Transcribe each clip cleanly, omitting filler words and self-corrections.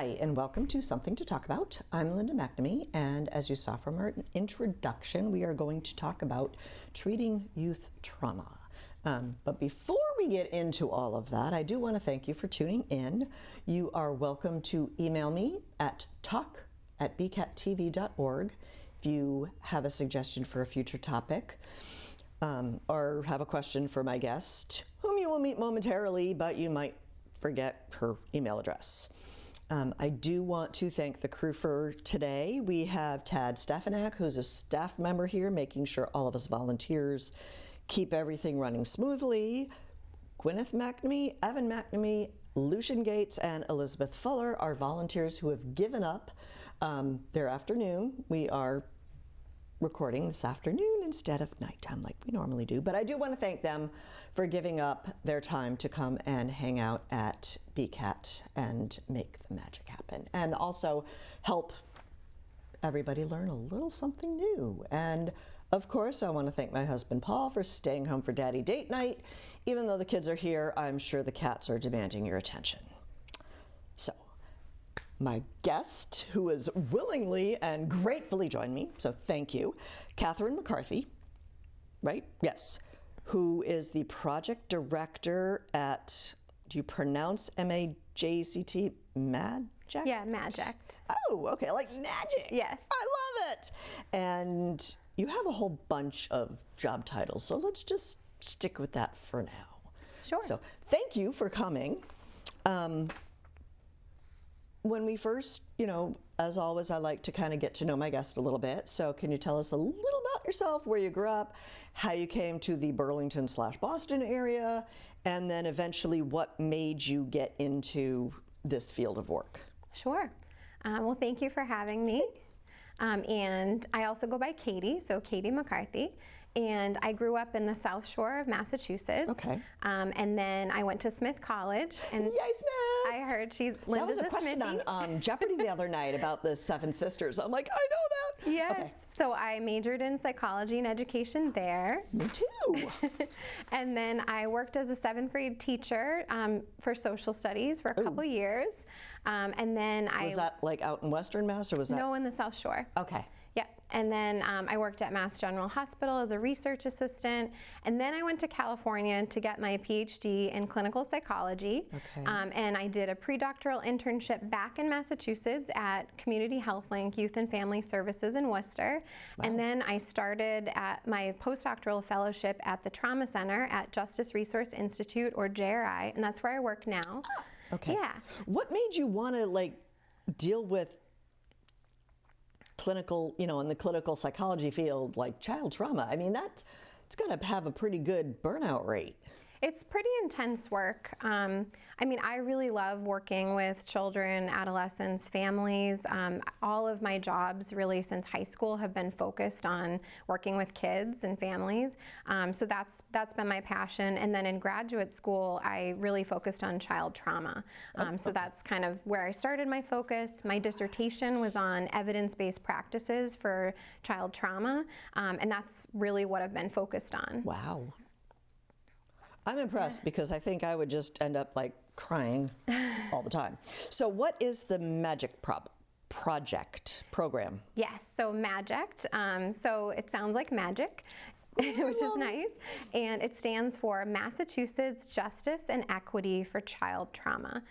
Hi, and welcome to Something to Talk About. I'm Linda McNamee, and as you saw from our introduction, we are going to talk about treating youth trauma. But before we get into all of that, I do want to thank you for tuning in. You are welcome to email me at talk@bcattv.org if you have a suggestion for a future topic, or have a question for my guest, whom you will meet momentarily, but you might forget her email address. I do want to thank the crew for today. We have Tad Stefanak, who's a staff member here, making sure all of us volunteers keep everything running smoothly. Gwyneth McNamee, Evan McNamee, Lucian Gates, and Elizabeth Fuller are volunteers who have given up their afternoon. We are recording this afternoon instead of nighttime like we normally do. But I do want to thank them for giving up their time to come and hang out at BCAT and make the magic happen. And also help everybody learn a little something new. And of course, I want to thank my husband Paul for staying home for daddy date night. Even though the kids are here, I'm sure the cats are demanding your attention. So, my guest, who has willingly and gratefully joined me, so thank you, Katherine McCarthy, right? Yes, who is the project director at, do you pronounce MAJECT? MAJECT? Yeah, MAJECT. Oh, okay, like magic. Yes. I love it. And you have a whole bunch of job titles, so let's just stick with that for now. Sure. So thank you for coming. When we first, as always, I like to kind of get to know my guest a little bit. So can you tell us a little about yourself, where you grew up, how you came to the Burlington/Boston area, and then eventually what made you get into this field of work? Sure. Well, thank you for having me. And I also go by Katie, so Katie McCarthy. And I grew up in the South Shore of Massachusetts. Okay. And then I went to Smith College. And Yay, Smith! I heard she's Linda's That was a question Smithy. on Jeopardy the other night about the Seven Sisters. I'm like, I know that. Yes. Okay. So I majored in psychology and education there. Me too. And then I worked as a 7th grade teacher for social studies for a couple years. And then Was that like out in Western Mass, or was that? No, in the South Shore. Okay. Yeah, and then I worked at Mass General Hospital as a research assistant, and then I went to California to get my PhD in clinical psychology. Okay. And I did a pre-doctoral internship back in Massachusetts at Community Health Link Youth and Family Services in Worcester. Wow. And then I started at my postdoctoral fellowship at the Trauma Center at Justice Resource Institute, or JRI, and that's where I work now. Okay. Yeah. What made you want to deal with clinical, in the clinical psychology field, like child trauma? I mean, it's got to have a pretty good burnout rate. It's pretty intense work. I really love working with children, adolescents, families. All of my jobs really since high school have been focused on working with kids and families. So that's been my passion. And then in graduate school, I really focused on child trauma. So that's kind of where I started my focus. My dissertation was on evidence-based practices for child trauma. And that's really what I've been focused on. Wow. I'm impressed because I think I would just end up crying all the time. So what is the MAJECT program? Yes, so MAJECT, so it sounds like magic, which is nice, and it stands for Massachusetts Justice and Equity for Child Trauma.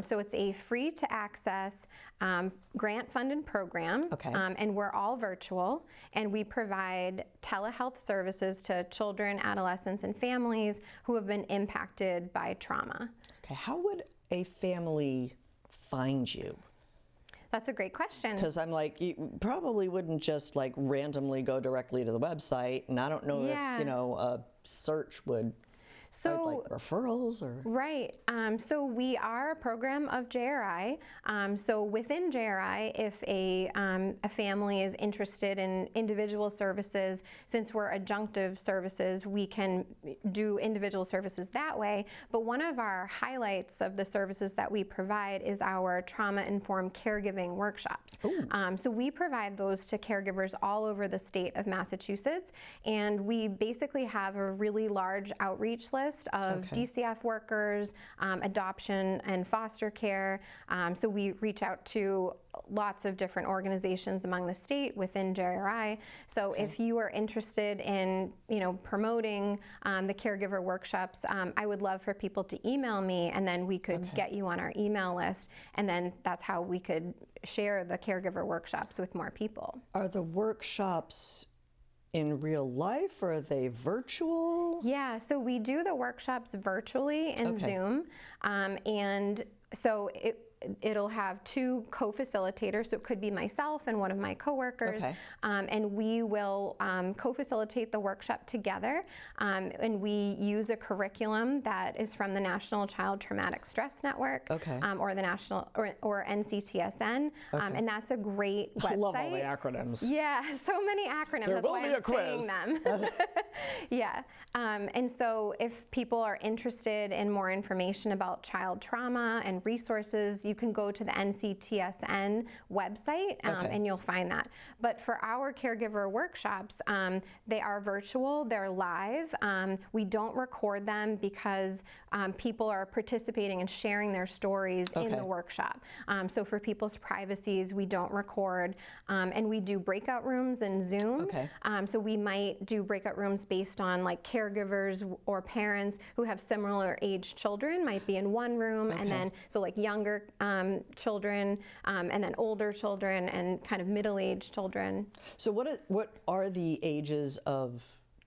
So it's a free-to-access grant-funded program, okay. And we're all virtual, and we provide telehealth services to children, adolescents, and families who have been impacted by trauma. Okay, how would a family find you? That's a great question. Because I'm you probably wouldn't just randomly go directly to the website, and I don't know if, a search would. So referrals or? Right. So we are a program of JRI. So within JRI, if a family is interested in individual services, since we're adjunctive services, we can do individual services that way. But one of our highlights of the services that we provide is our trauma-informed caregiving workshops. So we provide those to caregivers all over the state of Massachusetts, and we basically have a really large outreach list list of DCF workers, adoption and foster care. So we reach out to lots of different organizations among the state within JRI. So if you are interested in, promoting the caregiver workshops, I would love for people to email me, and then we could get you on our email list, and then that's how we could share the caregiver workshops with more people. Are the workshops in real life, or are they virtual? Yeah, so we do the workshops virtually in Zoom, and so it'll have two co-facilitators, so it could be myself and one of my coworkers, and we will co-facilitate the workshop together, and we use a curriculum that is from the National Child Traumatic Stress Network, or the National, or NCTSN, and that's a great website. I love all the acronyms. Yeah, so many acronyms. There that's will why be I'm a quiz. saying them. Yeah, and so if people are interested in more information about child trauma and resources, you can go to the NCTSN website, and you'll find that. But for our caregiver workshops, they are virtual, they're live. We don't record them because people are participating and sharing their stories in the workshop. So for people's privacies, we don't record, and we do breakout rooms in Zoom. So we might do breakout rooms based on like caregivers or parents who have similar age children might be in one room, and then so like younger children, and then older children, and kind of middle-aged children. So what are the ages of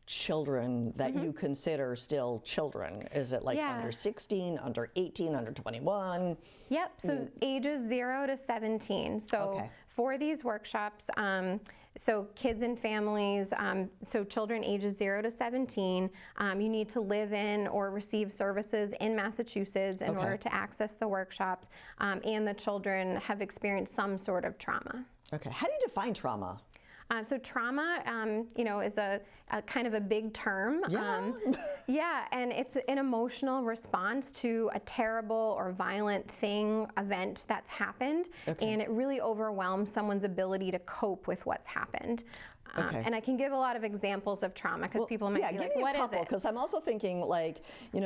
children that you consider still children? Is it like under 16, under 18, under 21? Yep, so ages 0 to 17. So for these workshops, so kids and families, so children ages 0 to 17, you need to live in or receive services in Massachusetts in order to access the workshops, and the children have experienced some sort of trauma. Okay, how do you define trauma? So trauma, is a kind of a big term. Yeah. And it's an emotional response to a terrible or violent event that's happened, and it really overwhelms someone's ability to cope with what's happened. And I can give a lot of examples of trauma because people might be like, what is it? Yeah, give me a couple, because I'm also thinking like,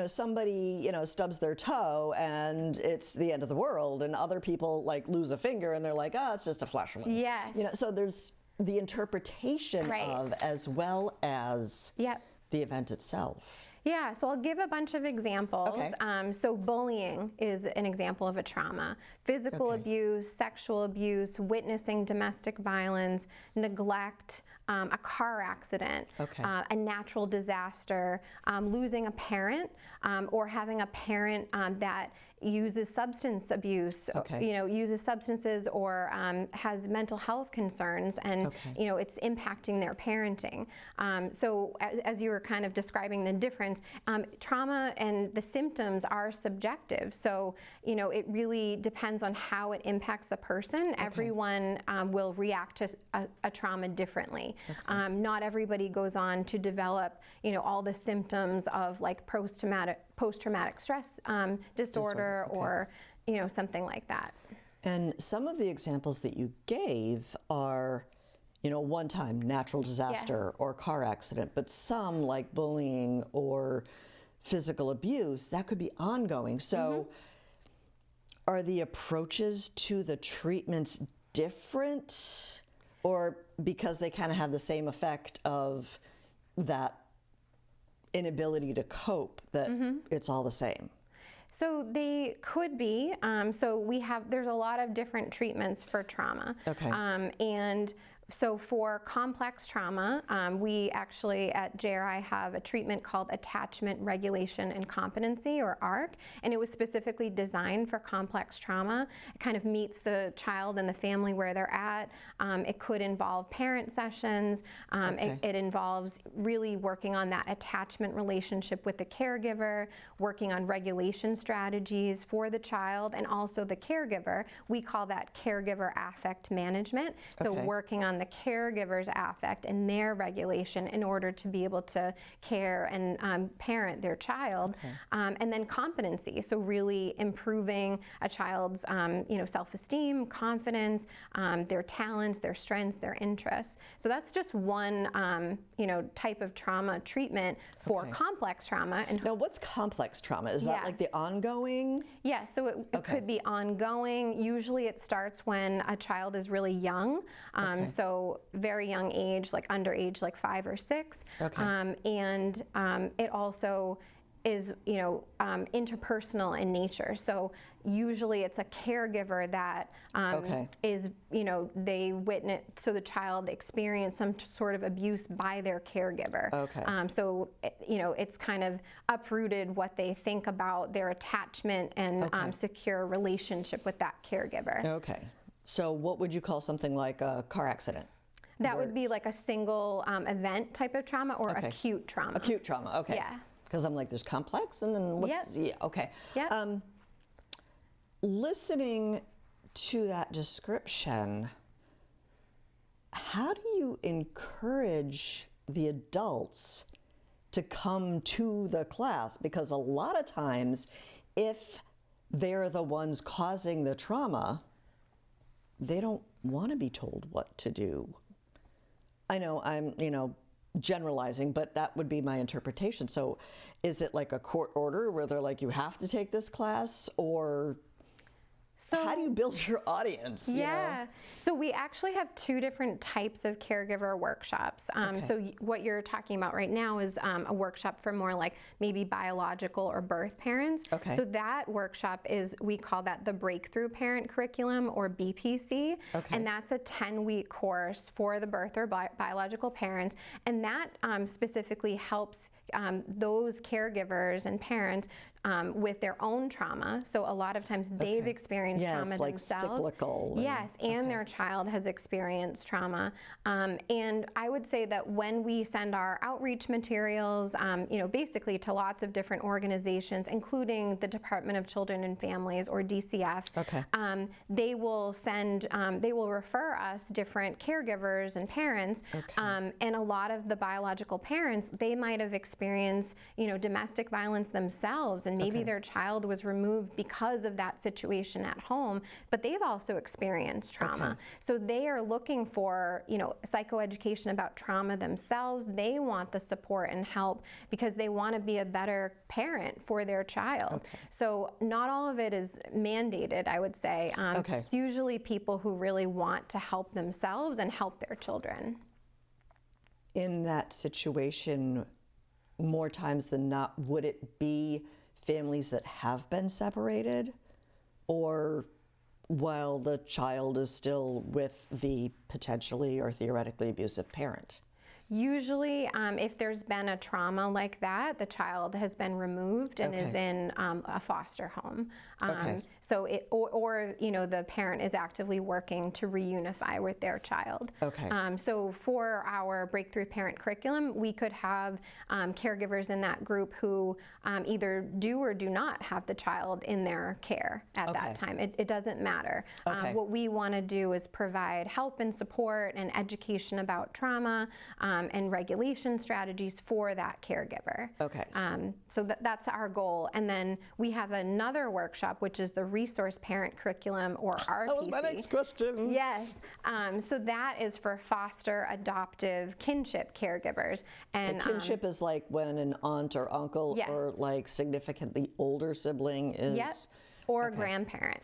somebody, stubs their toe and it's the end of the world, and other people like lose a finger and they're like, oh, it's just a flesh wound. Yes. So there's the interpretation of, as well as the event itself. Yeah, so I'll give a bunch of examples. So bullying is an example of a trauma. Physical abuse, sexual abuse, witnessing domestic violence, neglect, a car accident, a natural disaster, losing a parent, or having a parent that uses substance abuse, uses substances, or has mental health concerns, and it's impacting their parenting. So as you were kind of describing the difference, trauma and the symptoms are subjective. So it really depends on how it impacts the person. Everyone will react to a trauma differently. Not everybody goes on to develop all the symptoms of like post-traumatic stress disorder or something like that. And some of the examples that you gave are one-time natural disaster or car accident, but some like bullying or physical abuse that could be ongoing. So are the approaches to the treatments different, or because they kind of have the same effect of that inability to cope, that it's all the same? So they could be. So there's a lot of different treatments for trauma. And so for complex trauma, we actually at JRI have a treatment called Attachment Regulation and Competency, or ARC, and it was specifically designed for complex trauma. It kind of meets the child and the family where they're at. It could involve parent sessions. It involves really working on that attachment relationship with the caregiver, working on regulation strategies for the child and also the caregiver. We call that caregiver affect management. So working on on the caregiver's affect and their regulation in order to be able to care and parent their child. And then competency, so really improving a child's self-esteem, confidence, their talents, their strengths, their interests. So that's just one type of trauma treatment for complex trauma. And now, what's complex trauma? Is that like the ongoing? Yeah, so it could be ongoing. Usually it starts when a child is really young, so very young age, like underage, like 5 or 6. And it also is, interpersonal in nature. So usually it's a caregiver that is, they witness, so the child experienced some sort of abuse by their caregiver. So, it's kind of uprooted what they think about their attachment and secure relationship with that caregiver. So what would you call something like a car accident? That would be like a single event type of trauma or acute trauma. Acute trauma, Yeah. Because I'm like, there's complex, and then what's, listening to that description, how do you encourage the adults to come to the class? Because a lot of times, if they're the ones causing the trauma, they don't want to be told what to do. I know I'm, generalizing, but that would be my interpretation. So is it like a court order where they're like, you have to take this class, or how do you build your audience? So we actually have 2 different types of caregiver workshops. So what you're talking about right now is a workshop for more like maybe biological or birth parents. So that workshop is, we call that the Breakthrough Parent Curriculum, or BPC. And that's a 10-week course for the birth or biological parents. And that specifically helps those caregivers and parents with their own trauma. So a lot of times they've experienced trauma like themselves. Cyclical. And their child has experienced trauma. And I would say that when we send our outreach materials, basically to lots of different organizations, including the Department of Children and Families, or DCF, they will refer us different caregivers and parents. And a lot of the biological parents, they might have experienced, domestic violence themselves, and maybe their child was removed because of that situation at home, but they've also experienced trauma. So they are looking for, psychoeducation about trauma themselves. They want the support and help because they want to be a better parent for their child. So not all of it is mandated, I would say. It's usually people who really want to help themselves and help their children. In that situation, more times than not, would it be families that have been separated, or while the child is still with the potentially or theoretically abusive parent? Usually, if there's been a trauma like that, the child has been removed and is in a foster home. So, the parent is actively working to reunify with their child. So for our Breakthrough Parent Curriculum, we could have caregivers in that group who either do or do not have the child in their care at that time. It doesn't matter. What we want to do is provide help and support and education about trauma, and regulation strategies for that caregiver. So that's our goal. And then we have another workshop, which is the Resource Parent Curriculum, or RPC. That was my next question. Yes. So that is for foster, adoptive, kinship caregivers. And kinship is like when an aunt or uncle or like significantly older sibling is... Or a grandparent.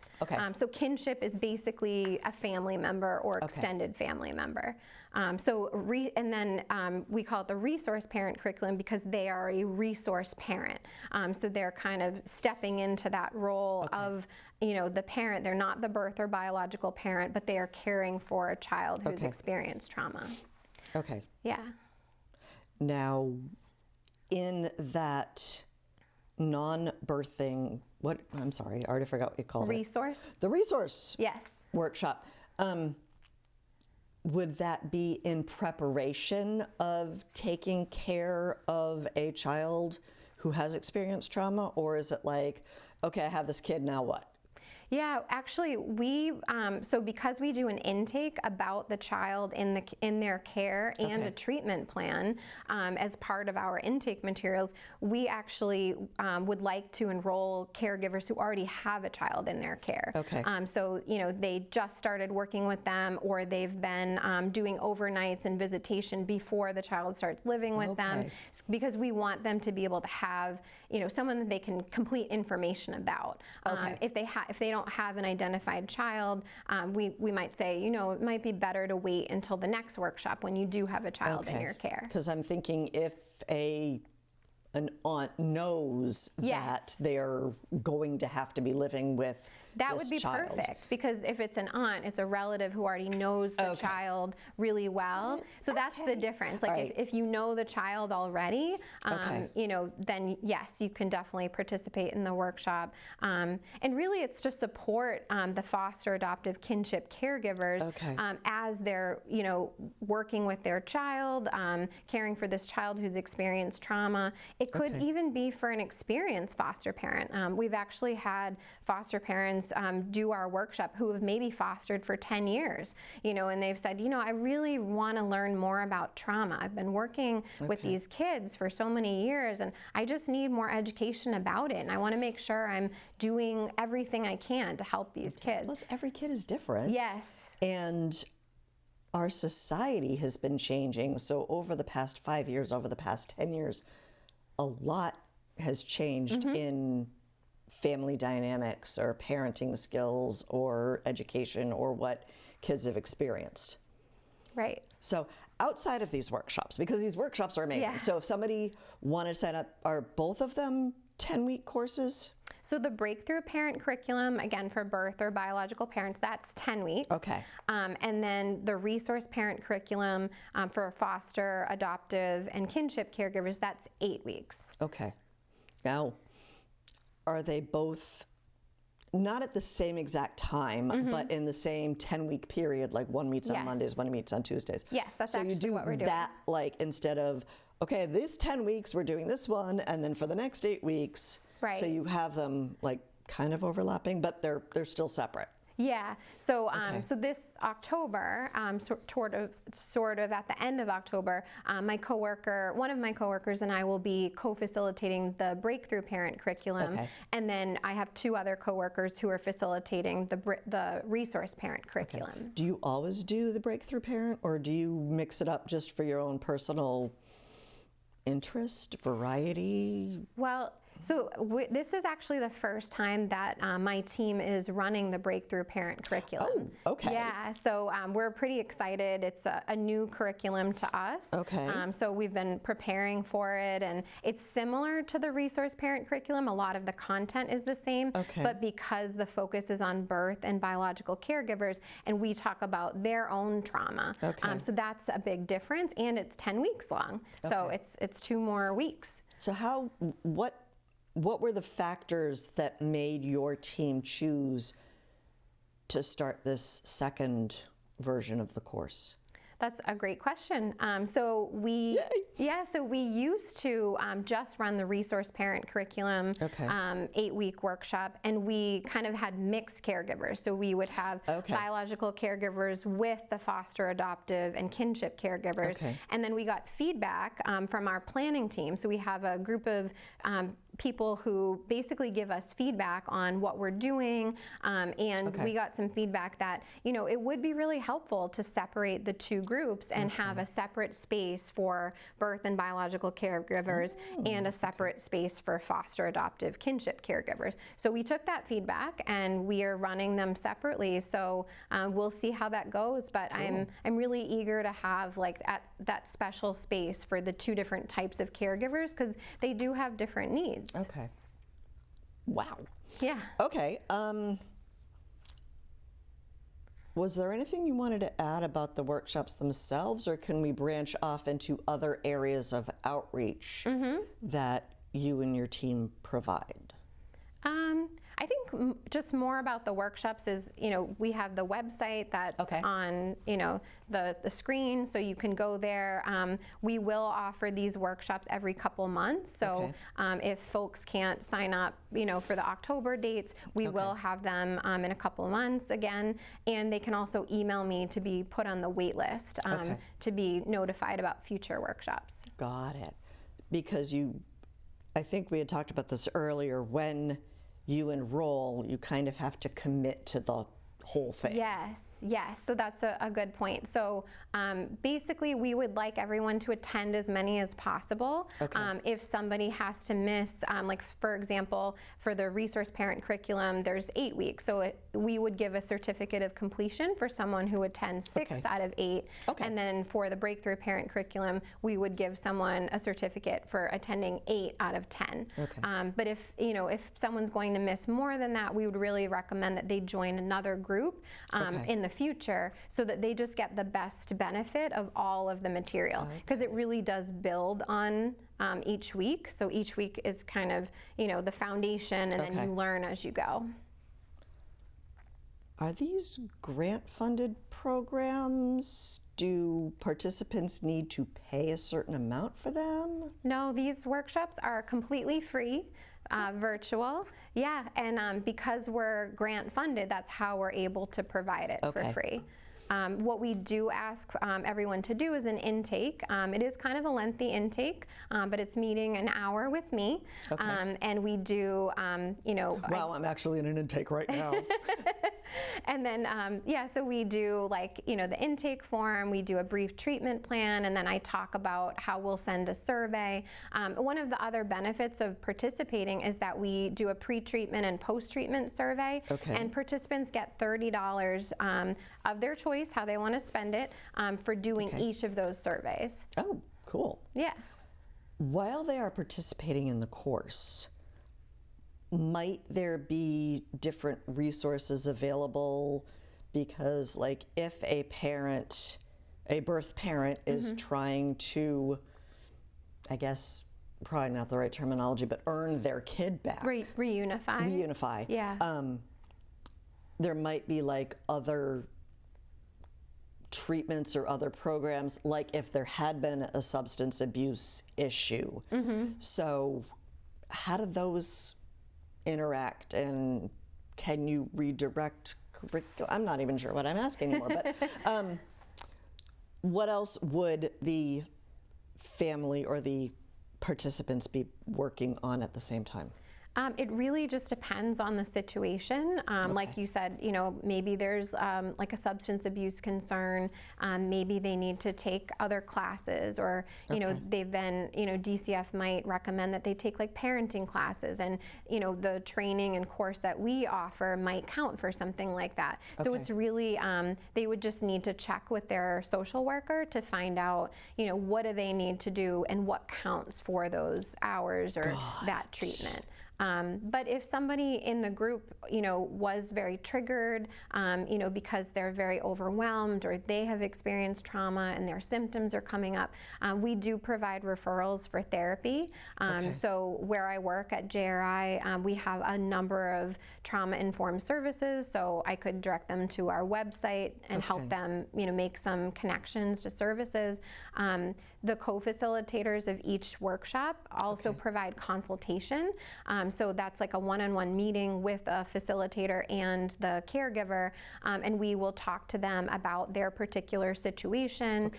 So kinship is basically a family member or extended family member. And then we call it the Resource Parent Curriculum because they are a resource parent. So they're kind of stepping into that role of, the parent. They're not the birth or biological parent, but they are caring for a child who's experienced trauma. Now, in that non-birthing, I'm sorry, I already forgot what you called it. Resource? The resource Yes. workshop. Would that be in preparation of taking care of a child who has experienced trauma? Or is it like, okay, I have this kid, now what? Yeah, actually, so because we do an intake about the child in their care and Okay. a treatment plan as part of our intake materials, we actually would like to enroll caregivers who already have a child in their care. Okay. So they just started working with them, or they've been doing overnights and visitation before the child starts living with them, Okay. because we want them to be able to have someone that they can complete information about. Okay. If they don't have an identified child, we might say, it might be better to wait until the next workshop when you do have a child in your care. Because I'm thinking if an aunt knows Yes. that they're going to have to be living with That this would be child. perfect, because if it's an aunt, it's a relative who already knows the Okay. child really well. So that's the difference. Like Right. if you know the child already, Okay. then yes, you can definitely participate in the workshop. And really, it's to support the foster adoptive kinship caregivers Okay. as they're working with their child, caring for this child who's experienced trauma. It could Okay. even be for an experienced foster parent. We've actually had foster parents do our workshop who have maybe fostered for 10 years, and they've said, I really want to learn more about trauma. I've been working with Okay. these kids for so many years, and I just need more education about it. And I want to make sure I'm doing everything I can to help these kids. Plus, every kid is different. Yes. And our society has been changing. So over the past 5 years, over the past 10 years, a lot has changed Mm-hmm. in family dynamics or parenting skills or education or what kids have experienced. Right. So outside of these workshops, because these workshops are amazing. Yeah. So if somebody wanted to sign up, are both of them 10-week courses? So the Breakthrough Parent Curriculum, again, for birth or biological parents, that's 10 weeks. Okay. And then the Resource Parent Curriculum for foster, adoptive, and kinship caregivers, that's 8 weeks. Okay. Now, are they both not at the same exact time, but in the same 10-week period, like one meets on Yes. Mondays, one meets on Tuesdays? Yes, that's so you actually do what we're doing. that, like, instead of, okay, this 10 weeks, we're doing this one, and then for the next 8 weeks, Right. so you have them, like, kind of overlapping, but they're still separate. Yeah. So Okay. so this October, sort of at the end of October, one of my coworkers and I will be co-facilitating the Breakthrough Parent Curriculum, Okay. and then I have 2 other coworkers who are facilitating the Resource Parent Curriculum. Do you always do the Breakthrough Parent, or do you mix it up just for your own personal interest, variety? Well, so this is actually the first time that my team is running the Breakthrough Parent Curriculum. Oh, okay. Yeah, so we're pretty excited. It's a new curriculum to us. Okay. So we've been preparing for it, and it's similar to the Resource Parent Curriculum. A lot of the content is the same, Okay. but because the focus is on birth and biological caregivers, and we talk about their own trauma. Okay. So that's a big difference, and it's 10 weeks long. So Okay. it's 2 more weeks. So what were the factors that made your team choose to start this second version of the course? That's a great question. So we used to just run the Resource Parent Curriculum, Okay. 8-week workshop, and we kind of had mixed caregivers. So we would have Okay. biological caregivers with the foster, adoptive, and kinship caregivers. Okay. And then we got feedback from our planning team. So we have a group of people who basically give us feedback on what we're doing, and Okay. we got some feedback that it would be really helpful to separate the 2 groups and have a separate space for birth and biological caregivers and a separate space for foster, adoptive, kinship caregivers. So we took that feedback and we are running them separately. So we'll see how that goes, but I'm really eager to have that special space for the 2 different types of caregivers, because they do have different needs. Okay. Wow. Yeah. Okay. Was there anything you wanted to add about the workshops themselves, or can we branch off into other areas of outreach that you and your team provide? I think just more about the workshops is, we have the website that's on, the screen, so you can go there. We will offer these workshops every couple months. So if folks can't sign up, for the October dates, we will have them in a couple months again. And they can also email me to be put on the wait list to be notified about future workshops. Got it. Because I think we had talked about this earlier, when you enroll, you kind of have to commit to the whole thing. Yes. So that's a good point. So basically, we would like everyone to attend as many as possible. If somebody has to miss, like for example, for the resource parent curriculum, there's 8 weeks. So we would give a certificate of completion for someone who attends 6 out of 8. And then for the breakthrough parent curriculum, we would give someone a certificate for attending 8 out of 10. But if someone's going to miss more than that, we would really recommend that they join another group in the future, so that they just get the best benefit of all of the material, because it really does build on each week. So each week is kind of the foundation, and then you learn as you go. Are these grant-funded programs? Do participants need to pay a certain amount for them? No, these workshops are completely free. Virtual, and because we're grant funded, that's how we're able to provide it for free. What we do ask everyone to do is an intake. It is kind of a lengthy intake, but it's meeting an hour with me, and we do, Wow, I'm actually in an intake right now. And then, so we do the intake form, we do a brief treatment plan, and then I talk about how we'll send a survey. One of the other benefits of participating is that we do a pre-treatment and post-treatment survey, and participants get $30 of their choice, how they want to spend it, for doing each of those surveys. Oh, cool. Yeah. While they are participating in the course, might there be different resources available? Because if a birth parent is trying to, I guess, probably not the right terminology, but earn their kid back. Reunify. Yeah. There might be other treatments or other programs, like if there had been a substance abuse issue. So how do those interact, and can you redirect curriculum? I'm not even sure what I'm asking anymore, but what else would the family or the participants be working on at the same time? It really just depends on the situation. Like you said, maybe there's a substance abuse concern. Maybe they need to take other classes, or they've been, DCF might recommend that they take parenting classes, and the training and course that we offer might count for something like that. So it's really they would just need to check with their social worker to find out what do they need to do and what counts for those hours or that treatment. But if somebody in the group, was very triggered, because they're very overwhelmed, or they have experienced trauma and their symptoms are coming up, we do provide referrals for therapy. So where I work at JRI, we have a number of trauma-informed services, so I could direct them to our website and help them, make some connections to services. The co-facilitators of each workshop also provide consultation. So that's a one-on-one meeting with a facilitator and the caregiver, and we will talk to them about their particular situation.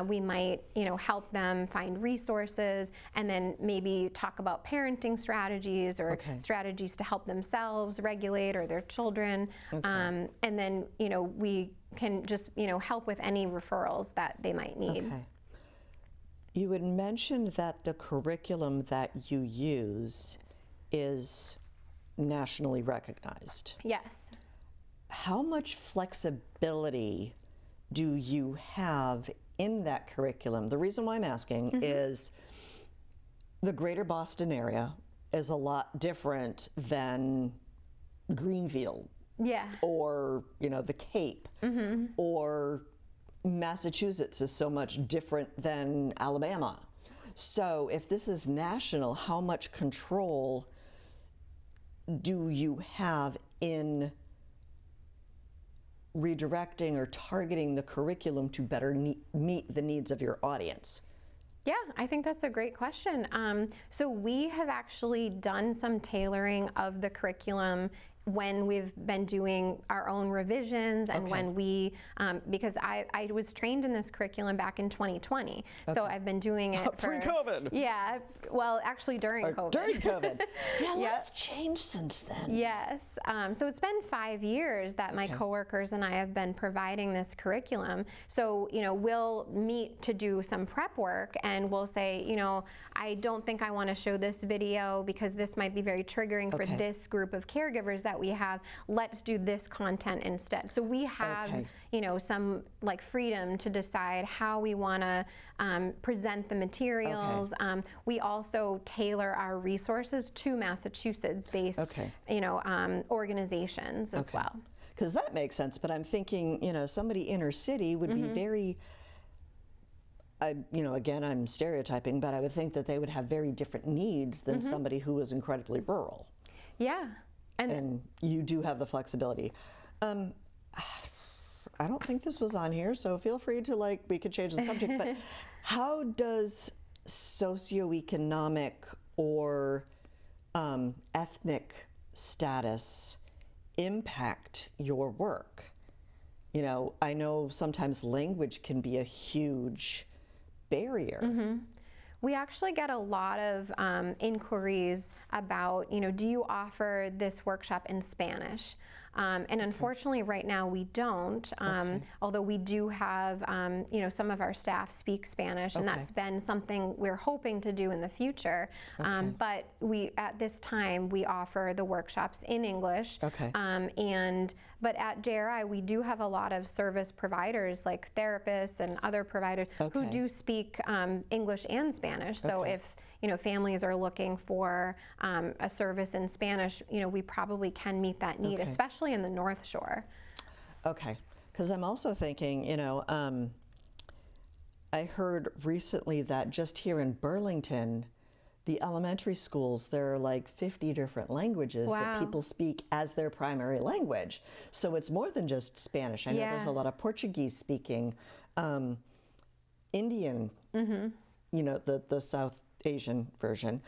We might, help them find resources, and then maybe talk about parenting strategies or strategies to help themselves regulate or their children. And then, we can just, help with any referrals that they might need. You had mentioned that the curriculum that you use is nationally recognized. Yes. How much flexibility do you have in that curriculum? The reason why I'm asking is the greater Boston area is a lot different than Greenfield. Or, the Cape. Or Massachusetts is so much different than Alabama. So if this is national, how much control do you have in redirecting or targeting the curriculum to better meet the needs of your audience? Yeah, I think that's a great question. So we have actually done some tailoring of the curriculum when we've been doing our own revisions and when we, because I was trained in this curriculum back in 2020. So I've been doing it for pre-COVID. Yeah, well, actually during COVID. During COVID. Yeah, lots changed since then. Yes, so it's been 5 years that my coworkers and I have been providing this curriculum. So, you know, we'll meet to do some prep work and we'll say, you know, I don't think I want to show this video because this might be very triggering for this group of caregivers that we have. Let's do this content instead. So we have, you know, some like freedom to decide how we want to present the materials. We also tailor our resources to Massachusetts-based, you know, organizations as well. Because that makes sense, but I'm thinking, you know, somebody inner city would be very, you know, again, I'm stereotyping, but I would think that they would have very different needs than somebody who is incredibly rural. Yeah. And you do have the flexibility. I don't think this was on here, so feel free to, like, we could change the subject, but how does socioeconomic or ethnic status impact your work? You know, I know sometimes language can be a huge barrier. We actually get a lot of inquiries about, you know, do you offer this workshop in Spanish? And unfortunately, right now we don't. Although we do have, you know, some of our staff speak Spanish, and that's been something we're hoping to do in the future. But we, at this time, we offer the workshops in English. But at JRI, we do have a lot of service providers, like therapists and other providers, who do speak English and Spanish. So if, you know, families are looking for a service in Spanish, you know, we probably can meet that need, especially in the North Shore. Okay, because I'm also thinking, you know, I heard recently that just here in Burlington, the elementary schools, there are like 50 different languages that people speak as their primary language. So it's more than just Spanish. I know there's a lot of Portuguese speaking, Indian, you know, the South Asian version,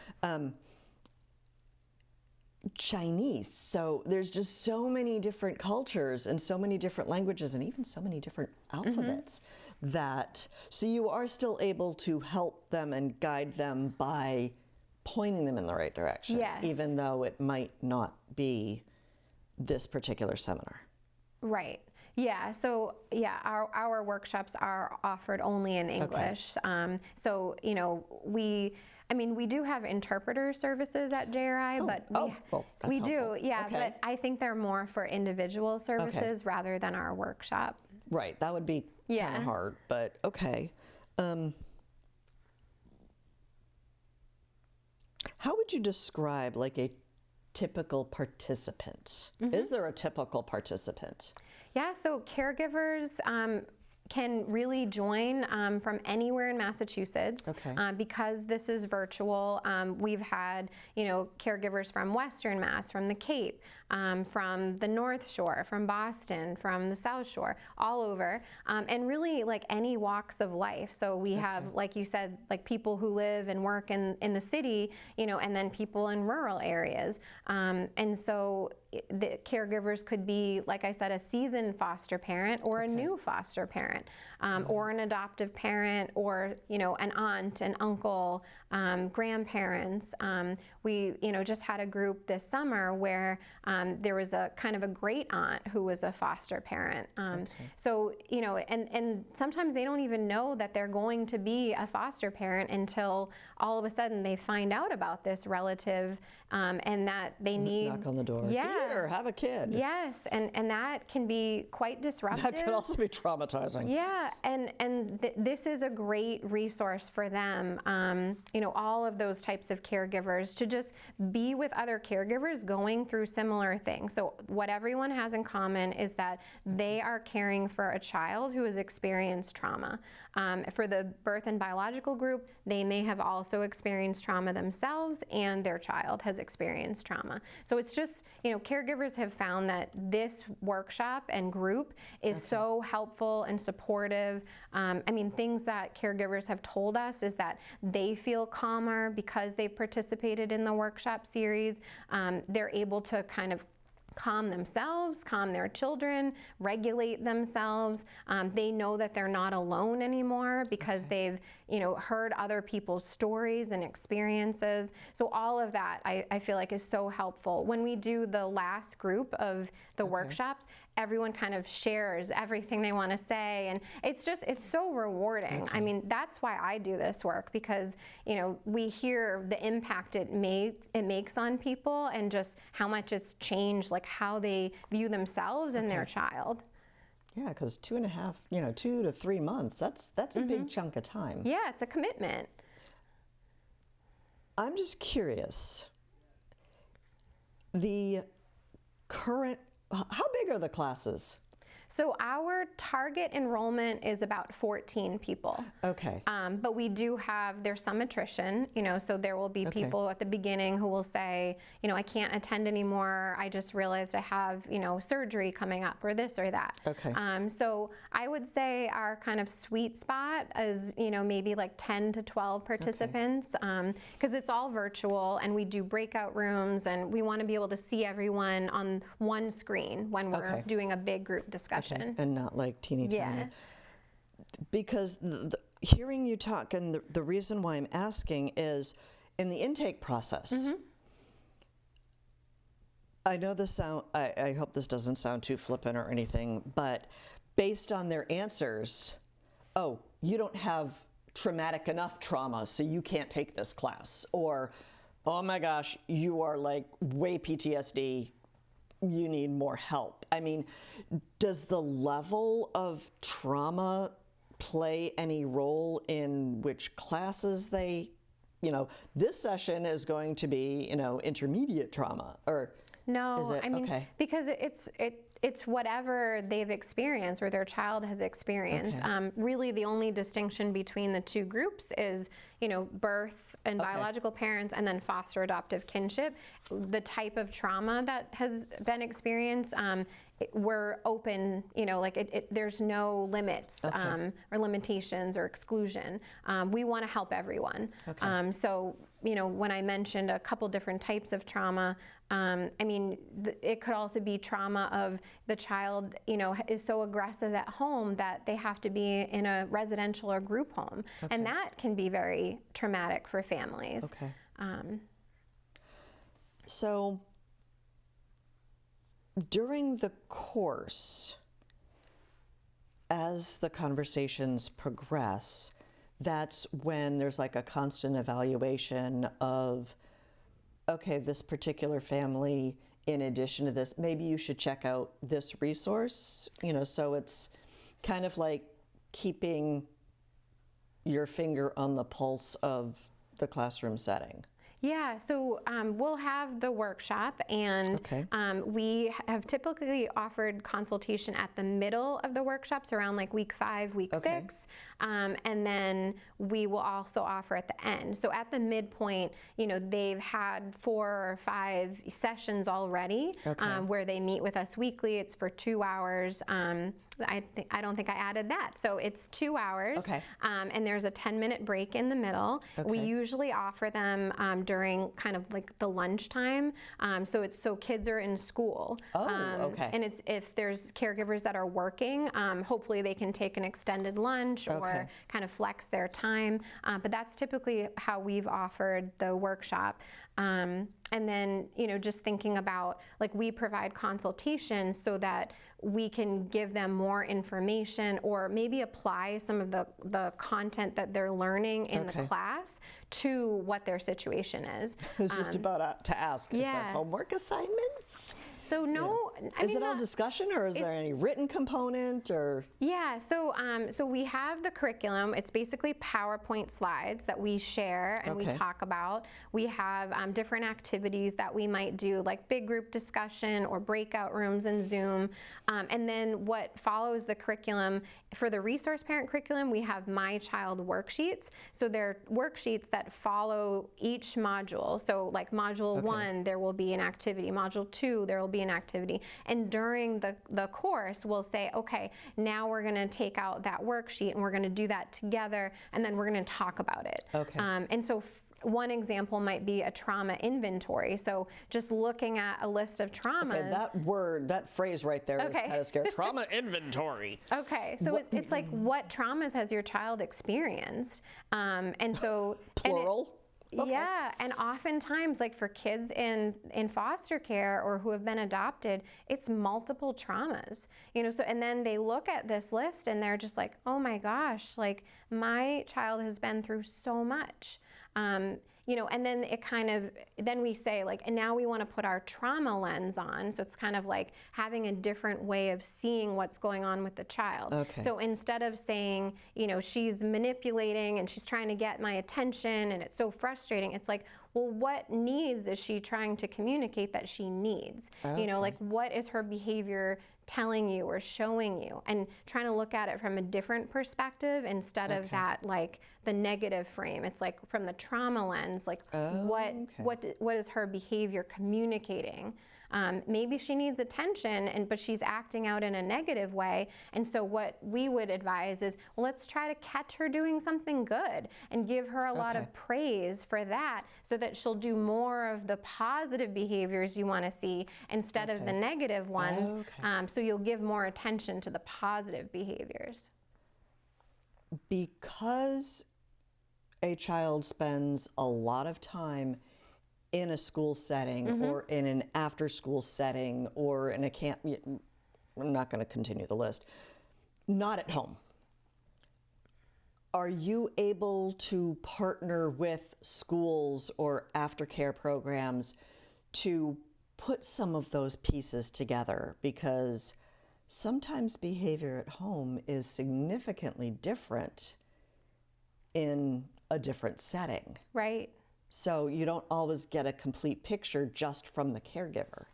Chinese. So there's just so many different cultures and so many different languages and even so many different alphabets that, so you are still able to help them and guide them by pointing them in the right direction, even though it might not be this particular seminar. Right. Yeah, so yeah, our workshops are offered only in English. So, you know, we do have interpreter services at JRI, but we do, but I think they're more for individual services rather than our workshop. Right, that would be kind of hard, but okay. How would you describe like a typical participant? Is there a typical participant? Yeah, so caregivers can really join from anywhere in Massachusetts because this is virtual. We've had, you know, caregivers from Western Mass, from the Cape, from the North Shore, from Boston, from the South Shore, all over, and really like any walks of life. So we have, like you said, like people who live and work in the city, you know, and then people in rural areas. And so the caregivers could be, like I said, a seasoned foster parent or a new foster parent, or an adoptive parent, or, you know, an aunt, an uncle, grandparents. We, you know, just had a group this summer where there was a kind of a great aunt who was a foster parent. So, you know, and sometimes they don't even know that they're going to be a foster parent until all of a sudden they find out about this relative and that they need... Knock on the door. Here, have a kid. Yes, and that can be quite disruptive. That could also be traumatizing. Yeah, and this is a great resource for them, you know, all of those types of caregivers, to just be with other caregivers going through similar things. So what everyone has in common is that they are caring for a child who has experienced trauma. For the birth and biological group, they may have also experienced trauma themselves, and their child has experienced trauma. So it's just, you know, caregivers have found that this workshop and group is so helpful and supportive. I mean, things that caregivers have told us is that they feel calmer because they've participated in the workshop series. They're able to kind of calm themselves, calm their children, regulate themselves. They know that they're not alone anymore because they've, heard other people's stories and experiences. So all of that I feel like is so helpful. When we do the last group of the workshops, everyone kind of shares everything they want to say, and it's so rewarding. I mean, that's why I do this work, because we hear the impact it makes on people, and just how much it's changed like how they view themselves and their child. Yeah, because 2 to 3 months, that's a big chunk of time. Yeah, it's a commitment. I'm just curious, the current, how big are the classes? So our target enrollment is about 14 people. Okay. But we do have, there's some attrition, so there will be people at the beginning who will say, I can't attend anymore. I just realized I have, surgery coming up, or this or that. Okay. So I would say our kind of sweet spot is, maybe like 10 to 12 participants, because it's all virtual, and we do breakout rooms, and we want to be able to see everyone on one screen when we're doing a big group discussion. And not like teeny tiny. Because hearing you talk, and the reason why I'm asking is, in the intake process, I know this sound, I hope this doesn't sound too flippant or anything, but based on their answers, oh, you don't have traumatic enough trauma, so you can't take this class. Or, oh my gosh, you are like way PTSD, you need more help. I mean, does the level of trauma play any role in which classes they, this session is going to be, intermediate trauma, or no, is it? I mean, because it's whatever they've experienced or their child has experienced. Really, the only distinction between the two groups is, birth and biological parents, and then foster adoptive kinship. The type of trauma that has been experienced, we're open, there's no limits or limitations or exclusion. We want to help everyone. So, when I mentioned a couple different types of trauma, I mean, it could also be trauma of the child, is so aggressive at home that they have to be in a residential or group home. And that can be very traumatic for families. So, during the course, as the conversations progress, that's when there's like a constant evaluation of, okay, this particular family, in addition to this, maybe you should check out this resource, so it's kind of like keeping your finger on the pulse of the classroom setting. Yeah, so we'll have the workshop, and we have typically offered consultation at the middle of the workshops, around like week 5, week 6, and then we will also offer at the end. So at the midpoint, they've had 4 or 5 sessions already where they meet with us weekly. It's for 2 hours. I don't think I added that. So it's 2 hours, and there's a 10-minute break in the middle. We usually offer them during kind of like the lunchtime. So kids are in school. And it's, if there's caregivers that are working, hopefully they can take an extended lunch or kind of flex their time. But that's typically how we've offered the workshop. And then, just thinking about, like, we provide consultations so that we can give them more information, or maybe apply some of the content that they're learning in the class to what their situation is. I was just about to ask, is that homework assignments? So no, I mean, is it all discussion, or is there any written component, or? Yeah, so we have the curriculum. It's basically PowerPoint slides that we share and we talk about. We have different activities that we might do, like big group discussion or breakout rooms in Zoom. And then what follows the curriculum For the resource parent curriculum, we have My Child worksheets. So they're worksheets that follow each module. So like module 1, there will be an activity. Module 2, there will be an activity. And during the course, we'll say, okay, now we're going to take out that worksheet and we're going to do that together, and then we're going to talk about it. And so one example might be a trauma inventory. So just looking at a list of traumas. Okay, that phrase right there is kind of scary. Trauma inventory. Okay, so it's like, what traumas has your child experienced? And so plural. Yeah, and oftentimes, like for kids in foster care or who have been adopted, it's multiple traumas, so, and then they look at this list and they're just like, oh my gosh, like my child has been through so much. And then then we say like, and now we want to put our trauma lens on. So it's kind of like having a different way of seeing what's going on with the child. So instead of saying, she's manipulating and she's trying to get my attention and it's so frustrating, it's like, well, what needs is she trying to communicate that she needs? Like what is her behavior telling you or showing you, and trying to look at it from a different perspective instead of that, like the negative frame. It's like from the trauma lens, like what is her behavior communicating? Maybe she needs attention, but she's acting out in a negative way. And so what we would advise is, well, let's try to catch her doing something good and give her a lot of praise for that, so that she'll do more of the positive behaviors you want to see instead of the negative ones. So you'll give more attention to the positive behaviors. Because a child spends a lot of time in a school setting or in an after-school setting or in a camp, I'm not going to continue the list, not at home. Are you able to partner with schools or aftercare programs to put some of those pieces together? Because sometimes behavior at home is significantly different in a different setting. Right. So you don't always get a complete picture just from the caregiver.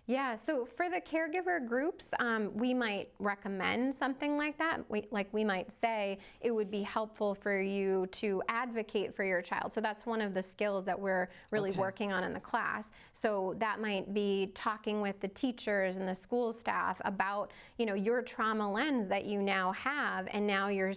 Yeah, so for the caregiver groups, we might recommend something like that. We might say it would be helpful for you to advocate for your child. So that's one of the skills that we're really working on in the class. So that might be talking with the teachers and the school staff about, your trauma lens that you now have, and now you're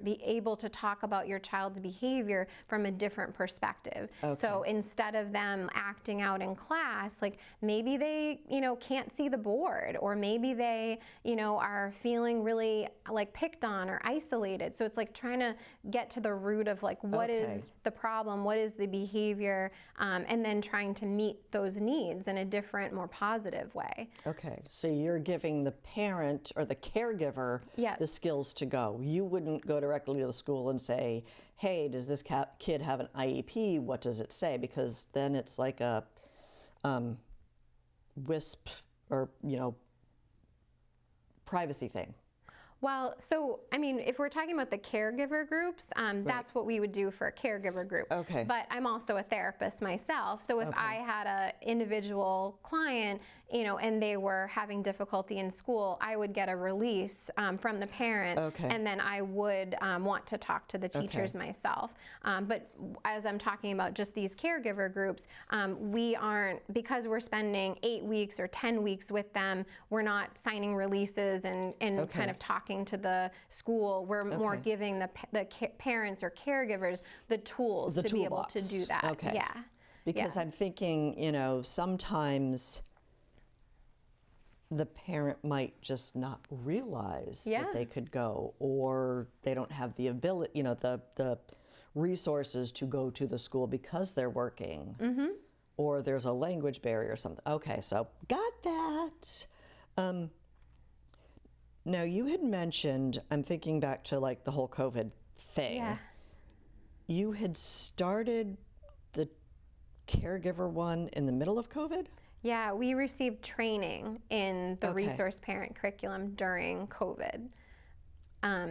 be able to talk about your child's behavior from a different perspective. So instead of them acting out in class, like maybe they can't see the board, or maybe they, are feeling really like picked on or isolated. So it's like trying to get to the root of like, what is the problem? What is the behavior? And then trying to meet those needs in a different, more positive way. Okay, so you're giving the parent or the caregiver the skills to go. You wouldn't go directly to the school and say, hey, does this kid have an IEP? What does it say? Because then it's like a WISP or, privacy thing. Well, so, I mean, if we're talking about the caregiver groups, that's what we would do for a caregiver group. But I'm also a therapist myself. So if I had an individual client, and they were having difficulty in school, I would get a release from the parent, and then I would want to talk to the teachers myself. But as I'm talking about just these caregiver groups, we aren't, because we're spending 8 weeks or 10 weeks with them, we're not signing releases and kind of talking to the school. We're more giving the parents or caregivers the tools to be able to do that. Because I'm thinking, sometimes the parent might just not realize that they could go, or they don't have the ability, the resources to go to the school because they're working, or there's a language barrier or something. Okay, so got that. Now you had mentioned, I'm thinking back to like the whole COVID thing. You had started the caregiver one in the middle of COVID? Yeah, we received training in the resource parent curriculum during COVID.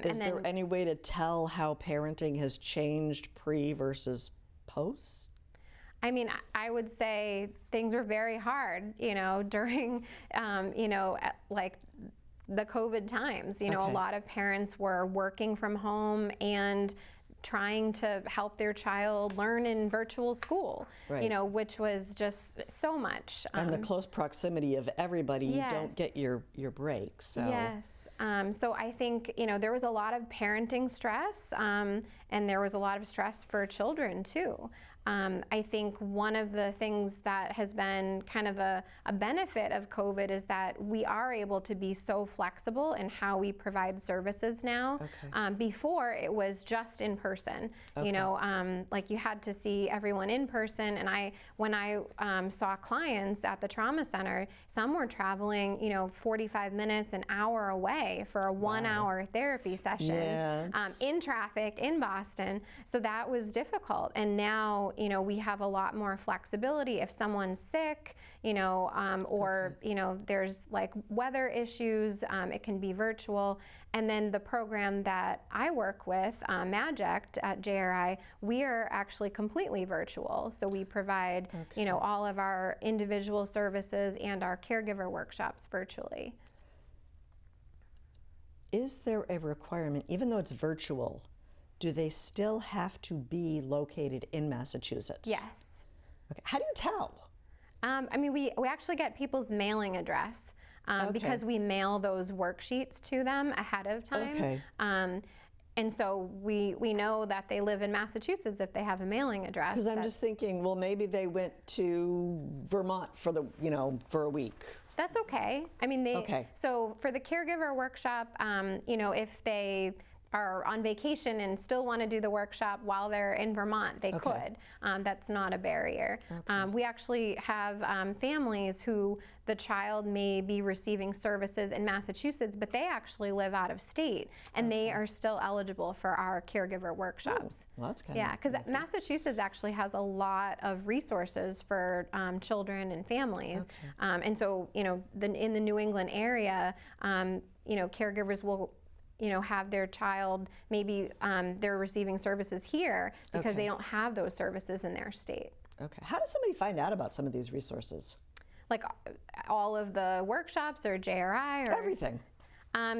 Is there any way to tell how parenting has changed pre versus post? I mean, I would say things were very hard, during, like the COVID times. You know, Okay. a lot of parents were working from home and trying to help their child learn in virtual school, Right. you know, which was just so much. And the close proximity of everybody, you don't Yes. get your break. So Yes. So I think, you know, there was a lot of parenting stress, and there was a lot of stress for children too. I think one of the things that has been kind of a benefit of COVID is that we are able to be so flexible in how we provide services now. Okay. Before, it was just in person. Okay. You know, like you had to see everyone in person. And when I saw clients at the trauma center, some were traveling, you know, 45 minutes, an hour away for a 1-hour therapy session. Yes. In traffic in Boston. So that was difficult. And now, you know, we have a lot more flexibility. If someone's sick, you know, or, you know, there's like weather issues, it can be virtual. And then the program that I work with, MAJECT at JRI, we are actually completely virtual. So we provide, you know, all of our individual services and our caregiver workshops virtually. Is there a requirement, even though it's virtual, do they still have to be located in Massachusetts? Yes. Okay. How do you tell? I mean, we actually get people's mailing address because we mail those worksheets to them ahead of time. Okay. And so we know that they live in Massachusetts if they have a mailing address. Because I'm just thinking, well, maybe they went to Vermont for for a week. That's okay. I mean, so for the caregiver workshop, you know, if they are on vacation and still want to do the workshop while they're in Vermont, they could. That's not a barrier. We actually have families who the child may be receiving services in Massachusetts, but they actually live out of state, and they are still eligible for our caregiver workshops. Well, that's kind Yeah, because Massachusetts actually has a lot of resources for children and families. And so, you know, in the New England area, you know, caregivers will, you know, have their child, maybe they're receiving services here because they don't have those services in their state. Okay. How does somebody find out about some of these resources? Like all of the workshops or JRI or Everything.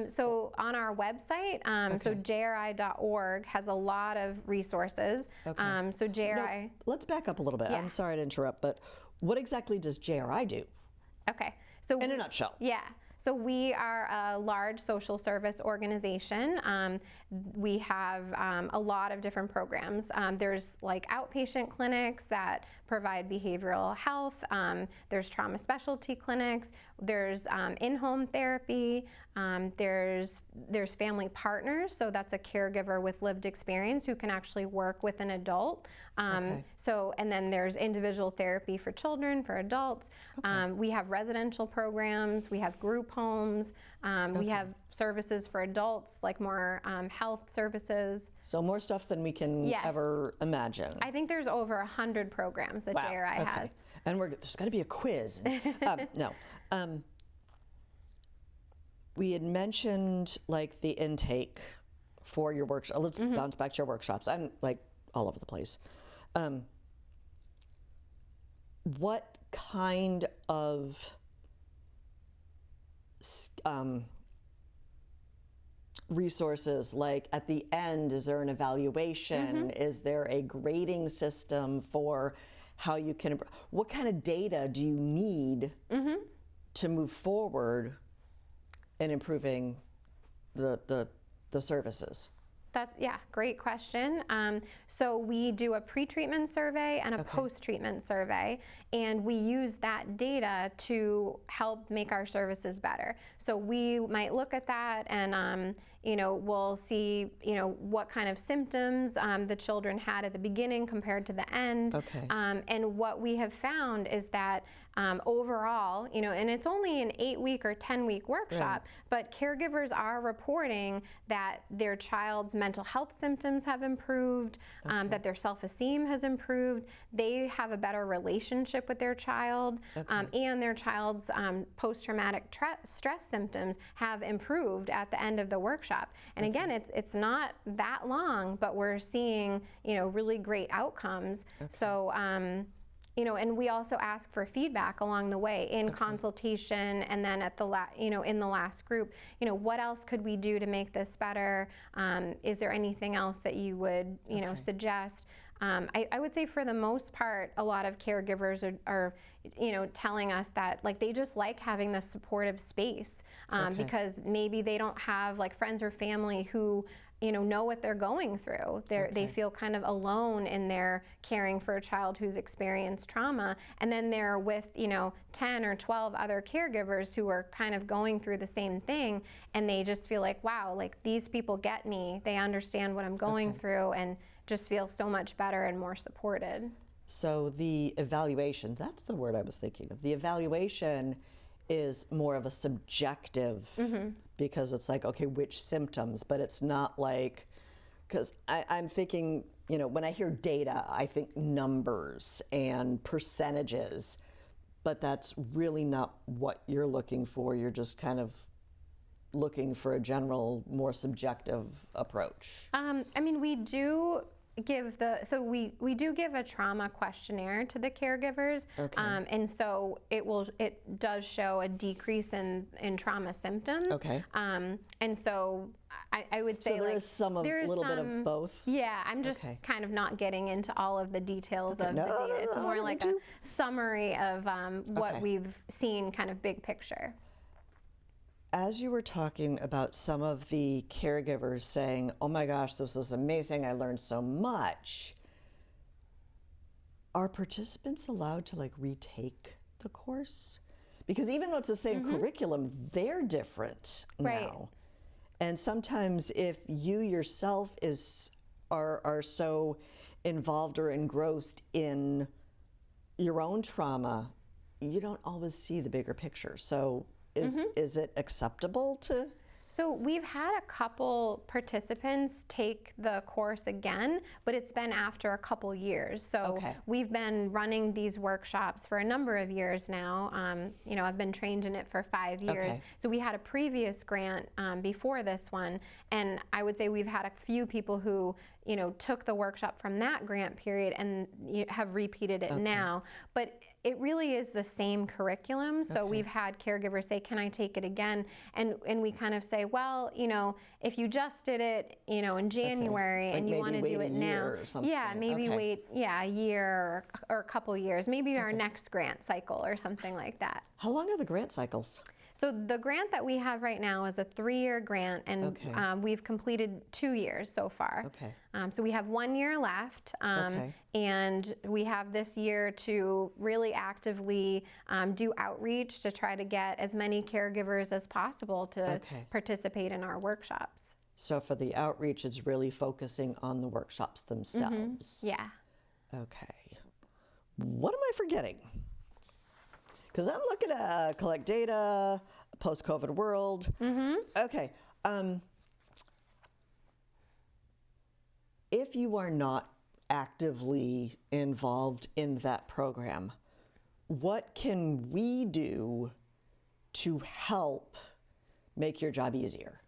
So on our website, so jri.org has a lot of resources. So JRI. No, let's back up a little bit. Yeah. I'm sorry to interrupt, but what exactly does JRI do? Okay. So In a nutshell. Yeah. So we are a large social service organization. We have a lot of different programs. There's like outpatient clinics that provide behavioral health. There's trauma specialty clinics. There's in-home therapy. There's family partners. So that's a caregiver with lived experience who can actually work with an adult. So, and then there's individual therapy for children, for adults. We have residential programs. We have group homes. We have services for adults, like more health services. So more stuff than we can ever imagine. I think there's over 100 programs that JRI has. And there's got to be a quiz. No. We had mentioned like the intake for your workshop. Let's bounce back to your workshops. I'm like all over the place. What kind of resources, like at the end, is there an evaluation? Is there a grading system for how you can, what kind of data do you need to move forward in improving the services? That's, great question. So we do a pre-treatment survey and a post-treatment survey, and we use that data to help make our services better. So we might look at that and you know, we'll see, you know, what kind of symptoms the children had at the beginning compared to the end. And what we have found is that overall, you know, and it's only an 8-week or 10-week workshop, but caregivers are reporting that their child's mental health symptoms have improved, that their self-esteem has improved, they have a better relationship with their child, and their child's post-traumatic stress symptoms have improved at the end of the workshop. And again, it's not that long, but we're seeing, you know, really great outcomes. So, and we also ask for feedback along the way in consultation, and then at the in the last group, what else could we do to make this better? Is there anything else that you would, suggest? I would say for the most part, a lot of caregivers are telling us that they just like having the supportive space because maybe they don't have friends or family who know what they're going through. They feel kind of alone in their caring for a child who's experienced trauma, and then they're with 10 or 12 other caregivers who are kind of going through the same thing, and they just feel wow, these people get me, they understand what I'm going through, and just feel so much better and more supported. So the evaluation, that's the word I was thinking of. The evaluation is more of a subjective, because it's okay, which symptoms, but it's not because I'm thinking, when I hear data, I think numbers and percentages, but that's really not what you're looking for. You're just kind of looking for a general, more subjective approach. We do give we do give a trauma questionnaire to the caregivers, and so it does show a decrease in trauma symptoms. And so I would say so there is a little bit of both. Yeah, I'm just kind of not getting into all of the details of the data. It's more like a summary of what we've seen, kind of big picture. As you were talking about some of the caregivers saying, oh my gosh, this was amazing, I learned so much, are participants allowed to retake the course? Because even though it's the same curriculum, they're different now. And sometimes if you yourself are so involved or engrossed in your own trauma, you don't always see the bigger picture. So is it acceptable to? So we've had a couple participants take the course again, but it's been after a couple years. So we've been running these workshops for a number of years now. I've been trained in it for 5 years. So we had a previous grant before this one, and I would say we've had a few people who took the workshop from that grant period and have repeated it now. But it really is the same curriculum. So we've had caregivers say, can I take it again? And we kind of say, well, if you just did it, in January and you want to do it now, maybe wait, a year or a couple years, maybe our next grant cycle or something like that. How long are the grant cycles? So the grant that we have right now is a 3-year grant, and we've completed 2 years so far. So we have 1 year left, and we have this year to really actively do outreach to try to get as many caregivers as possible to participate in our workshops. So for the outreach, it's really focusing on the workshops themselves. Yeah. Okay. What am I forgetting? Because I'm looking to collect data, post-COVID world. Okay. If you are not actively involved in that program, what can we do to help make your job easier?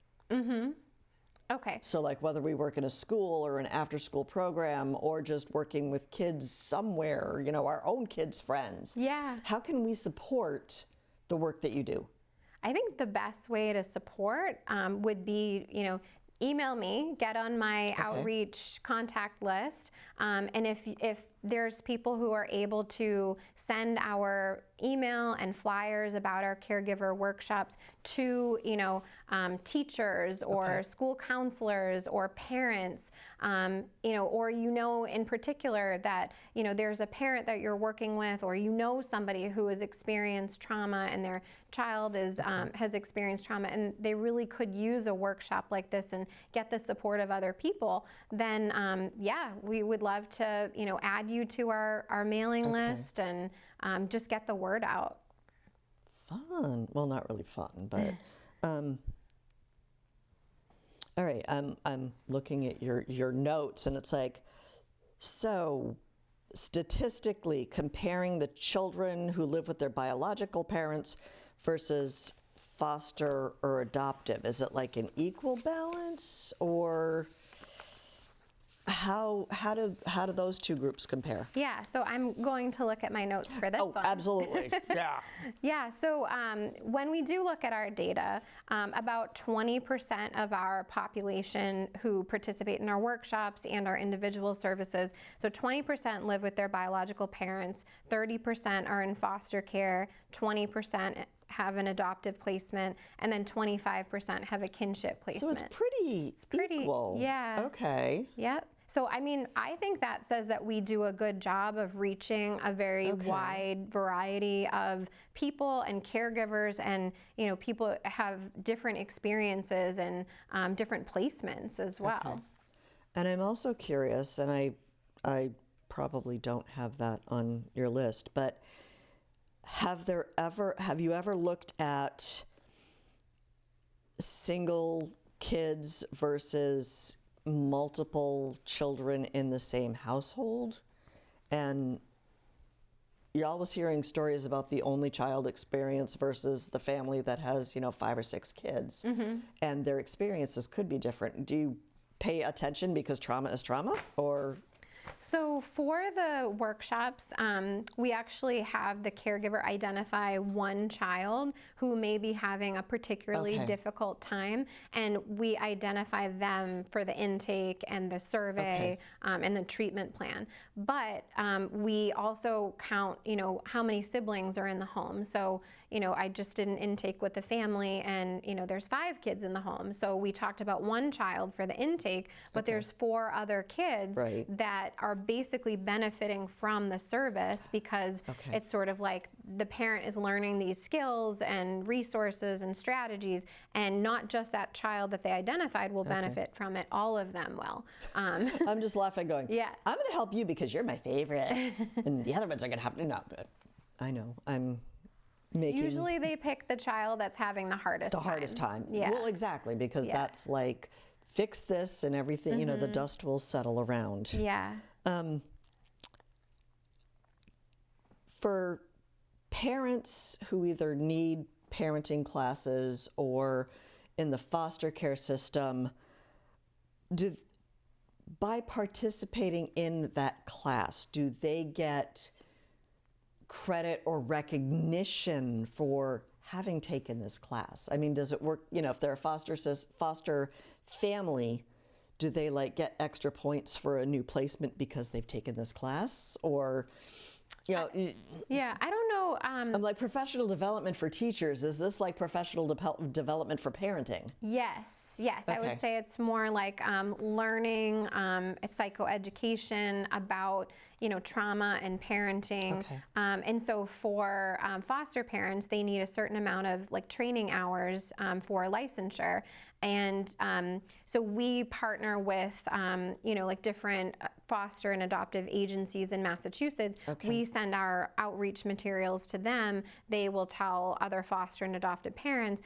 So whether we work in a school or an after-school program or just working with kids somewhere, our own kids' friends. How can we support the work that you do? I think the best way to support would be, email me, get on my outreach contact list, and if there's people who are able to send our email and flyers about our caregiver workshops to teachers or school counselors or parents, or in particular that there's a parent that you're working with, or somebody who has experienced trauma and their child has experienced trauma and they really could use a workshop like this and get the support of other people, then we would love to add you to our mailing list and just get the word out. Fun. Well, not really fun, but all right. I'm looking at your notes, and it's so statistically comparing the children who live with their biological parents versus foster or adoptive, is it an equal balance, or? how do those two groups compare? Yeah, so I'm going to look at my notes for this Oh, one. absolutely. Yeah. Yeah, so when we do look at our data, about 20% of our population who participate in our workshops and our individual services, so 20% live with their biological parents, 30% are in foster care, 20% have an adoptive placement, and then 25% have a kinship placement. So it's pretty equal. Yeah. Okay. Yep. So, I mean, I think that says that we do a good job of reaching a very wide variety of people and caregivers, and, you know, people have different experiences and different placements as well. Okay. And I'm also curious, and I probably don't have that on your list, but have you ever looked at single kids versus multiple children in the same household? And you're always hearing stories about the only child experience versus the family that has, 5 or 6 kids. And their experiences could be different. Do you pay attention because trauma is trauma, or? So for the workshops, we actually have the caregiver identify one child who may be having a particularly difficult time, and we identify them for the intake and the survey and the treatment plan. But we also count, how many siblings are in the home. So, I just did an intake with the family, and, there's 5 kids in the home. So we talked about one child for the intake, but there's 4 other kids that are basically benefiting from the service because it's sort of like the parent is learning these skills and resources and strategies, and not just that child that they identified will benefit from it. All of them will. I'm just laughing going, Yeah. I'm going to help you because you're my favorite. And the other ones are going to have to know. But I know. I'm making Usually they pick the child that's having the hardest time. Yeah. Well, exactly, because that's like, fix this and everything, the dust will settle around. Yeah. For parents who either need parenting classes or in the foster care system, by participating in that class, do they get credit or recognition for having taken this class? I mean, does it work, if they're a foster family, do they get extra points for a new placement because they've taken this class? Or, yeah, I don't know. I'm like, professional development for teachers, is this like professional development for parenting? Yes. I would say it's more like learning, it's psychoeducation about, trauma and parenting. And so for foster parents, they need a certain amount of training hours for licensure. And so we partner with, different foster and adoptive agencies in Massachusetts. We send our outreach materials to them. They will tell other foster and adoptive parents.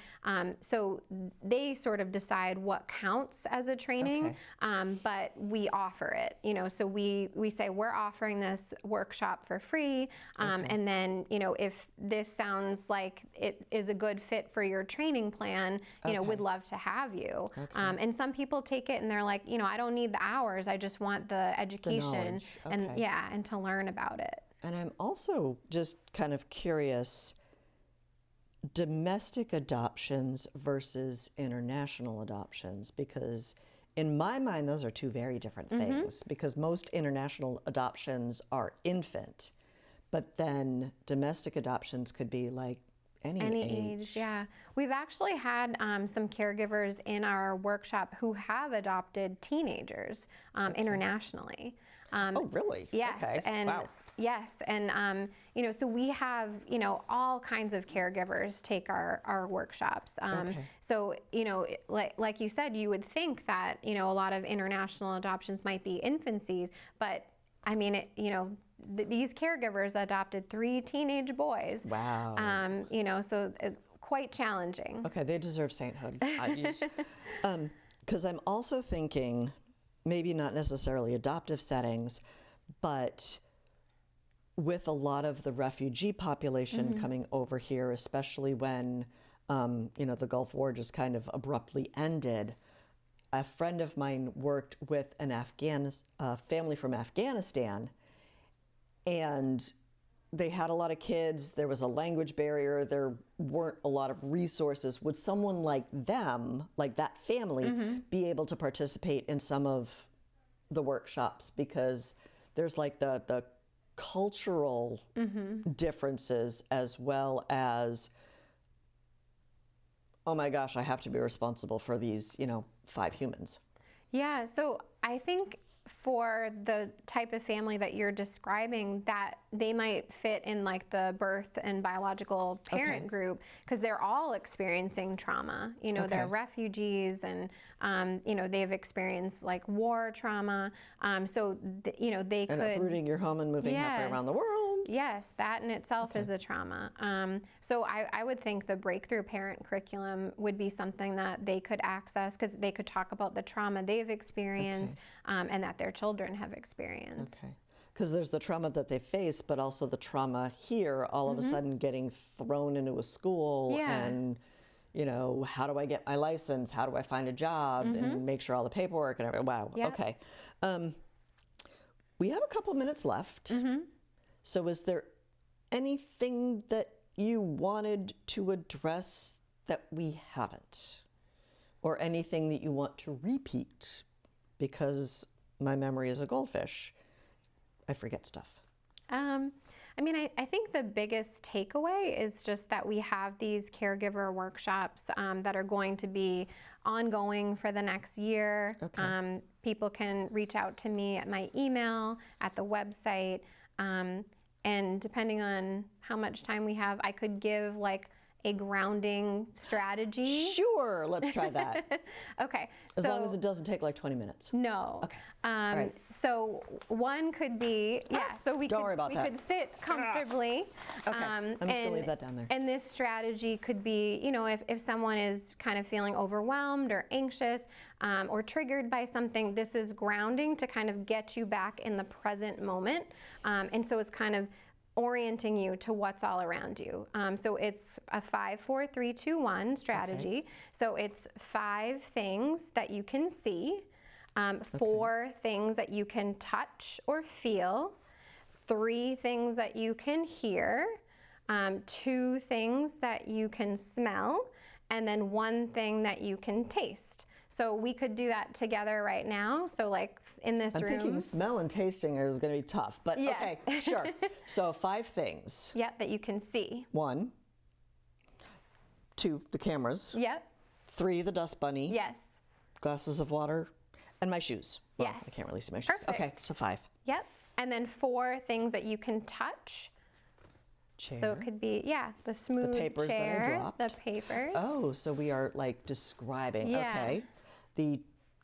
So they sort of decide what counts as a training, but we offer it. So we say we're offering this workshop for free, and then if this sounds like it is a good fit for your training plan, we'd love to have you. And some people take it and they're like, I don't need the hours. I just want the education and to learn about it. And I'm also just kind of curious, domestic adoptions versus international adoptions, because in my mind, those are 2 very different things, because most international adoptions are infant, but then domestic adoptions could be like any age. Yeah. We've actually had some caregivers in our workshop who have adopted teenagers internationally. Oh, really? Yes. Okay. And wow. Yes, and so we have all kinds of caregivers take our workshops. So like you said, you would think that a lot of international adoptions might be infancies, but I mean these caregivers adopted 3 teenage boys. Wow. So quite challenging. Okay, they deserve sainthood. Because I'm also thinking, maybe not necessarily adoptive settings, but with a lot of the refugee population coming over here, especially when, the Gulf War just kind of abruptly ended, a friend of mine worked with an family from Afghanistan, and they had a lot of kids. There was a language barrier. There weren't a lot of resources. Would someone like them, like that family, be able to participate in some of the workshops? Because there's like the cultural differences, as well as, oh my gosh, I have to be responsible for these, 5 humans. Yeah, so I think for the type of family that you're describing, that they might fit in like the birth and biological parent group, because they're all experiencing trauma. They're refugees, and they've experienced like war trauma. So they could, uprooting your home and moving halfway around the world. Yes, that in itself is a trauma. So I would think the breakthrough parent curriculum would be something that they could access, because they could talk about the trauma they've experienced and that their children have experienced. Okay. Because there's the trauma that they face, but also the trauma here, all of a sudden getting thrown into a school and, how do I get my license? How do I find a job and make sure all the paperwork and everything? Wow. Yep. Okay. We have a couple minutes left. So is there anything that you wanted to address that we haven't? Or anything that you want to repeat? Because my memory is a goldfish. I forget stuff. I think the biggest takeaway is just that we have these caregiver workshops that are going to be ongoing for the next year. Okay. People can reach out to me at my email, at the website, and depending on how much time we have, I could give like a grounding strategy. Sure, let's try that. Okay. As long as it doesn't take like 20 minutes. No. Okay. All right. So one could be, so we could sit comfortably. Okay. I'm just going to leave that down there. And this strategy could be, if someone is kind of feeling overwhelmed or anxious or triggered by something, this is grounding to kind of get you back in the present moment. And so it's kind of orienting you to what's all around you. So it's a 5, 4, 3, 2, 1 strategy. Okay. So it's 5 things that you can see, 4 things that you can touch or feel, 3 things that you can hear, 2 things that you can smell, and then 1 thing that you can taste. So we could do that together right now. So like in this room. I'm thinking smell and tasting is going to be tough, but okay, sure. So 5 things. Yep, that you can see. 1, 2, the cameras. Yep. 3, the dust bunny. Yes. Glasses of water, and my shoes. Well, yes. I can't really see my shoes. Perfect. Okay, so 5. Yep. And then 4 things that you can touch. Chair. So it could be, the smooth the papers chair, that I dropped. the papers. Oh, so we are like describing. Yeah. Okay. The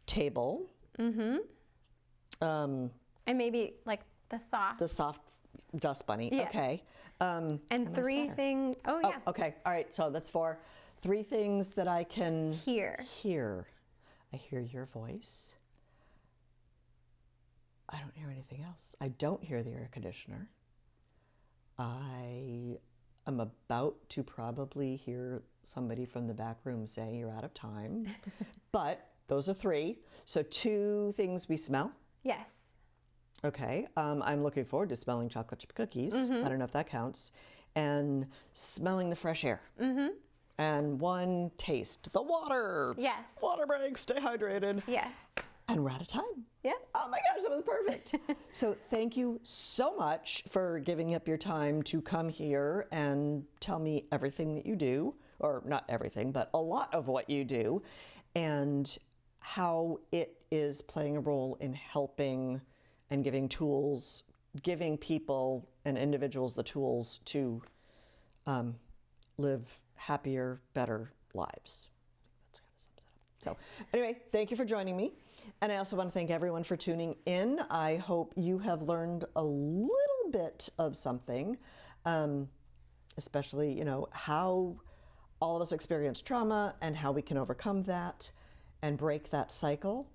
table. And maybe like the soft dust bunny. Yes. Okay. And 3 things. Oh, yeah. Oh, okay. All right. So that's 4. 3 things that I can hear. I hear your voice. I don't hear anything else. I don't hear the air conditioner. I am about to probably hear somebody from the back room say you're out of time. But those are 3. So 2 things we smell. Yes. Okay. I'm looking forward to smelling chocolate chip cookies. I don't know if that counts. And smelling the fresh air. And 1 taste, the water. Yes. Water break, stay hydrated. Yes. And we're out of time. Yeah. Oh my gosh, that was perfect. So thank you so much for giving up your time to come here and tell me everything that you do, or not everything, but a lot of what you do, and how it is playing a role in helping and giving tools, giving people and individuals the tools to live happier, better lives. That's kind of sums it up. So anyway, thank you for joining me. And I also want to thank everyone for tuning in. I hope you have learned a little bit of something, especially, how all of us experience trauma and how we can overcome that and break that cycle.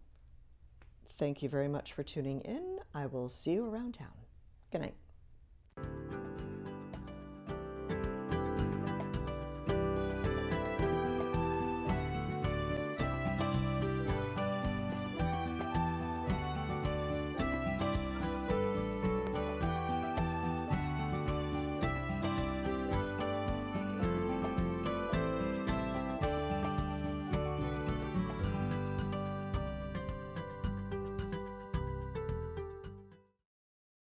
Thank you very much for tuning in. I will see you around town. Good night.